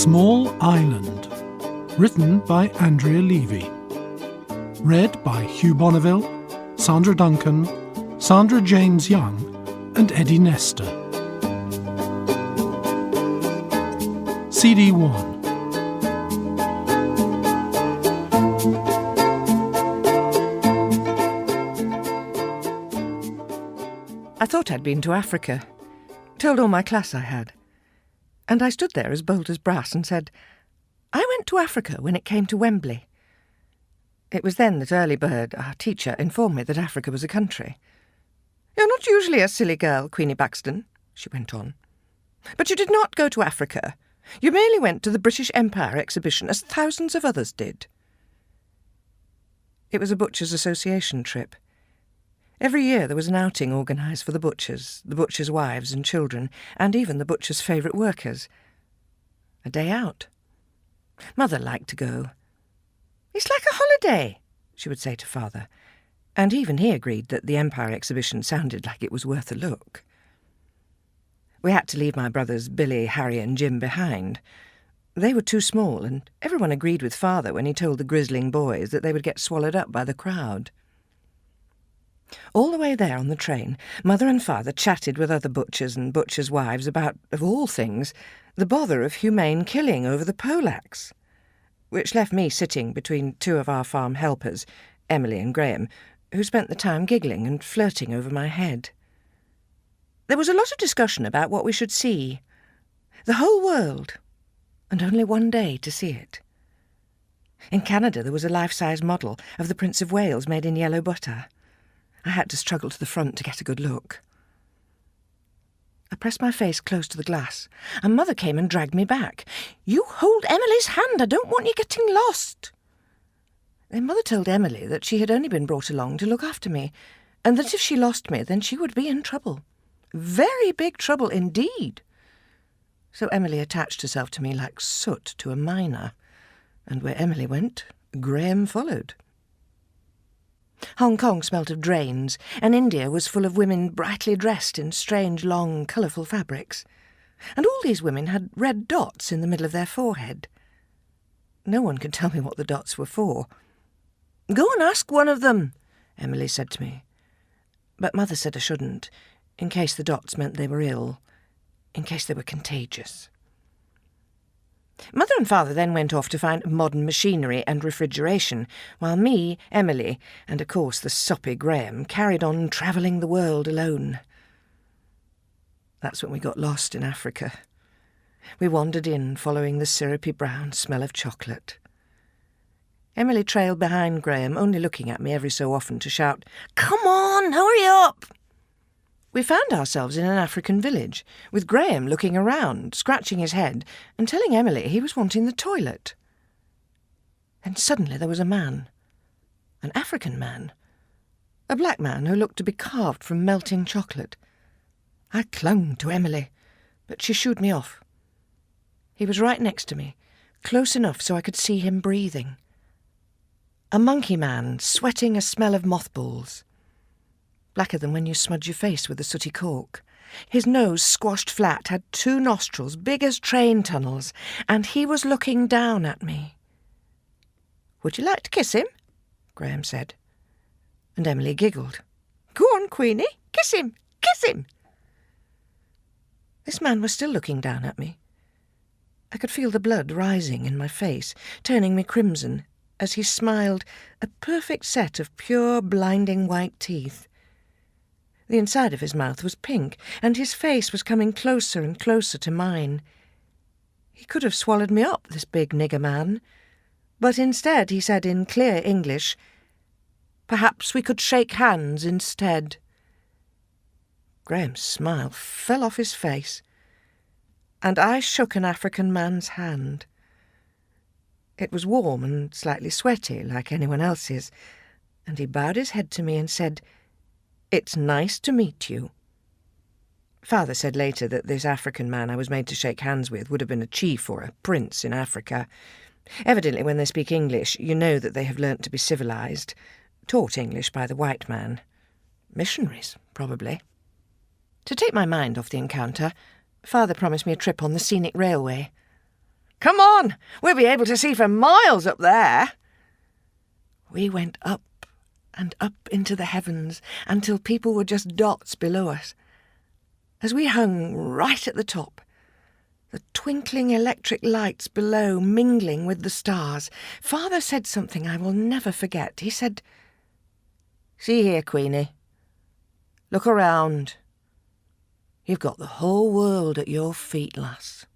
Small Island, written by Andrea Levy. Read by Hugh Bonneville, Sandra Duncan, Sandra James Young and Eddie Nestor. CD1. I thought I'd been to Africa. Told all my class I had. And I stood there as bold as brass and said, I went to Africa when it came to Wembley. It was then that Early Bird, our teacher, informed me that Africa was a country. You're not usually a silly girl, Queenie Buxton, she went on. But you did not go to Africa. You merely went to the British Empire exhibition as thousands of others did. It was a Butchers' Association trip. Every year there was an outing organised for the butchers' wives and children, and even the butchers' favourite workers. A day out. Mother liked to go. It's like a holiday, she would say to Father, and even he agreed that the Empire exhibition sounded like it was worth a look. We had to leave my brothers Billy, Harry and Jim behind. They were too small, and everyone agreed with Father when he told the grizzling boys that they would get swallowed up by the crowd. All the way there on the train, Mother and Father chatted with other butchers and butchers' wives about, of all things, the bother of humane killing over the poleaxe, which left me sitting between two of our farm helpers, Emily and Graham, who spent the time giggling and flirting over my head. There was a lot of discussion about what we should see. The whole world, and only one day to see it. In Canada there was a life-size model of the Prince of Wales made in yellow butter. I had to struggle to the front to get a good look. I pressed my face close to the glass, and Mother came and dragged me back. You hold Emily's hand, I don't want you getting lost. Then Mother told Emily that she had only been brought along to look after me, and that if she lost me, then she would be in trouble. Very big trouble indeed. So Emily attached herself to me like soot to a miner, and where Emily went, Graham followed. Hong Kong smelt of drains, and India was full of women brightly dressed in strange, long, colourful fabrics. And all these women had red dots in the middle of their forehead. No one could tell me what the dots were for. Go and ask one of them, Emily said to me. But Mother said I shouldn't, in case the dots meant they were ill, in case they were contagious. Mother and Father then went off to find modern machinery and refrigeration, while me, Emily, and of course the soppy Graham carried on travelling the world alone. That's when we got lost in Africa. We wandered in, following the syrupy brown smell of chocolate. Emily trailed behind Graham, only looking at me every so often to shout, "Come on, hurry up!" We found ourselves in an African village, with Graham looking around, scratching his head, and telling Emily he was wanting the toilet. Then suddenly there was a man, an African man, a black man who looked to be carved from melting chocolate. I clung to Emily, but she shooed me off. He was right next to me, close enough so I could see him breathing. A monkey man, sweating a smell of mothballs. Blacker than when you smudge your face with a sooty cork. His nose, squashed flat, had two nostrils, big as train tunnels, and he was looking down at me. "Would you like to kiss him?" Graham said. And Emily giggled. "Go on, Queenie, kiss him, kiss him!" This man was still looking down at me. I could feel the blood rising in my face, turning me crimson, as he smiled, a perfect set of pure, blinding white teeth. The inside of his mouth was pink, and his face was coming closer and closer to mine. He could have swallowed me up, this big nigger man. But instead he said in clear English, "Perhaps we could shake hands instead." Graham's smile fell off his face, and I shook an African man's hand. It was warm and slightly sweaty, like anyone else's, and he bowed his head to me and said, "It's nice to meet you." Father said later that this African man I was made to shake hands with would have been a chief or a prince in Africa. Evidently, when they speak English, you know that they have learnt to be civilised, taught English by the white man. Missionaries, probably. To take my mind off the encounter, Father promised me a trip on the scenic railway. Come on, we'll be able to see for miles up there. We went up and up into the heavens until people were just dots below us. As we hung right at the top, the twinkling electric lights below mingling with the stars, Father said something I will never forget. He said, "See here, Queenie. Look around. You've got the whole world at your feet, lass."